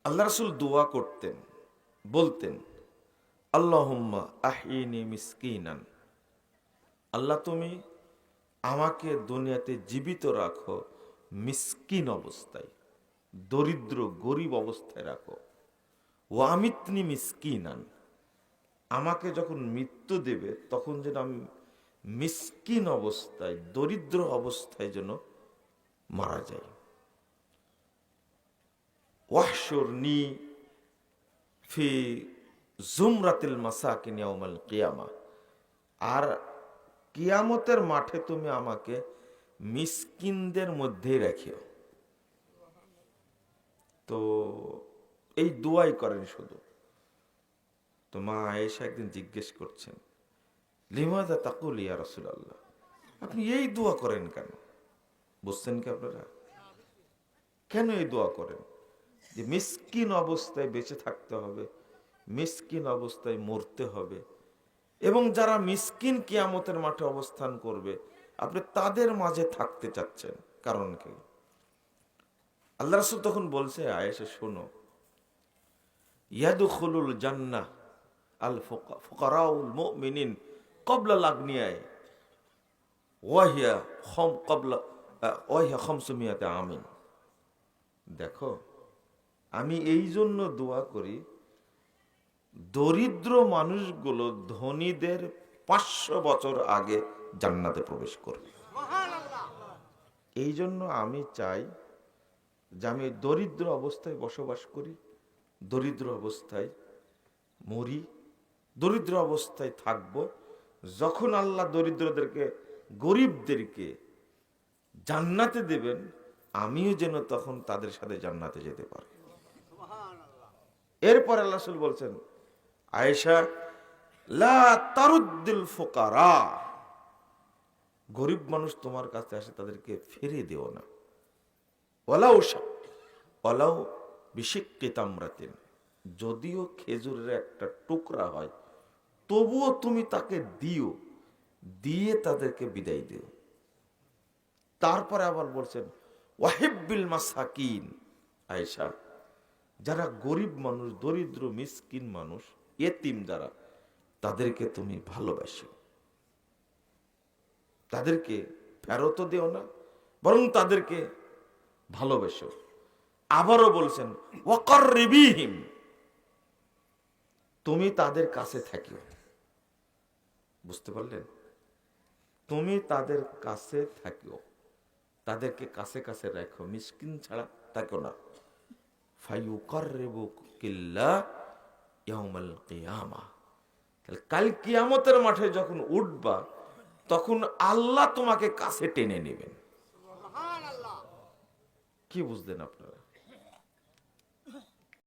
আল্লাহ রাসূল দোয়া করতেন, বলতেন আল্লাহুম্মা আহিনি মিসকিনান, আল্লাহ তুমি আমাকে দুনিয়াতে জীবিত রাখো মিসকিন অবস্থায়, দরিদ্র গরিব অবস্থায় রাখো। ওয়ামিতনি মিসকিনান, আমাকে যখন মৃত্যু দেবে তখন যেন আমি মিসকিন অবস্থায়, দরিদ্র অবস্থায় যেন মারা যাই। ওয়াহশুরনি ফি জুমরাতিল মাসাকিন ইয়াউমাল কিয়ামা, আর কিয়ামতের মাঠে তুমি আমাকে মিসকিনদের মধ্যেই রাখিও। তো এই দোয়াই করেন শুধু। তো মা আয়েশা একদিন জিজ্ঞেস করছেন, লিমাযা তাকুল ইয়া রাসূলুল্লাহ, আপনি এই দোয়া করেন কেন? বুঝছেন কি আপনারা কেন এই দোয়া করেন? যে মিসকিন অবস্থায় বেঁচে থাকতে হবে, মিসকিন অবস্থায় মরতে হবে, এবং যারা মিসকিন কিয়ামতের মাঠে অবস্থান করবে আপনি তাদের মাঝে থাকতে চাচ্ছেন, কারণ কি? আল্লাহ রাসূল তখন বলছে, আয়েশা শোনো, ইয়াদখুলুল জান্নাহ আল ফুকারাউল মুমিনিন ক্বাবলা আল আগনিয়া ওয়াহিয়া খাম ক্বাবলা ওয়াহিয়া 500 আমিন। দেখো, আমি এই জন্য দোয়া করি, দরিদ্র মানুষগুলো ধনীদের 500 বছর আগে জান্নাতে প্রবেশ করবে। এই জন্য আমি চাই যে আমি দরিদ্র অবস্থায় বসবাস করি, দরিদ্র অবস্থায় মরি, দরিদ্র অবস্থায় থাকব। যখন আল্লাহ দরিদ্রদেরকে, গরিবদেরকে জান্নাতে দেবেন, আমিও যেন তখন তাদের সাথে জান্নাতে যেতে পারি। এরপর আল্লাহ রাসূল বলছেন, আয়েশা লা তারুদ্দিল ফুকারা, গরিব মানুষ তোমার কাছে আসে তাদেরকে ফিরিয়ে দিও না। ওয়ালাউ বিশিক্কি তামরাতিন, যদিও খেজুরের একটা টুকরা হয় তবুও তুমি তাকে দিও, দিয়ে তাদেরকে বিদায় দিও। তারপরে আবার বলছেন ওয়াহিব্বিল মাসাকিন, আয়েশা যারা গরিব মানুষ, দরিদ্র মিসকিন মানুষ, এতিম যারা, তাদেরকে তুমি ভালোবাসো, তাদেরকে ফেরত দিও না, বরং তাদেরকে ভালোবাসো। আবারও বলছেন ওয়াকাররিবিহিম, তুমি তাদের কাছে থাকিও। বুঝতে পারলেন? তুমি তাদের কাছে থাকিও, তাদেরকে কাছে কাছে রাখো, মিসকিন ছাড়া থাকো না। ফায়ুকাররিবুকিল্লাহ ইয়াউমাল কিয়ামা, কাল কিয়ামতের মাঠে যখন উঠবা তখন আল্লাহ তোমাকে কাছে টেনে নেবেন। কি বুঝলেন আপনারা?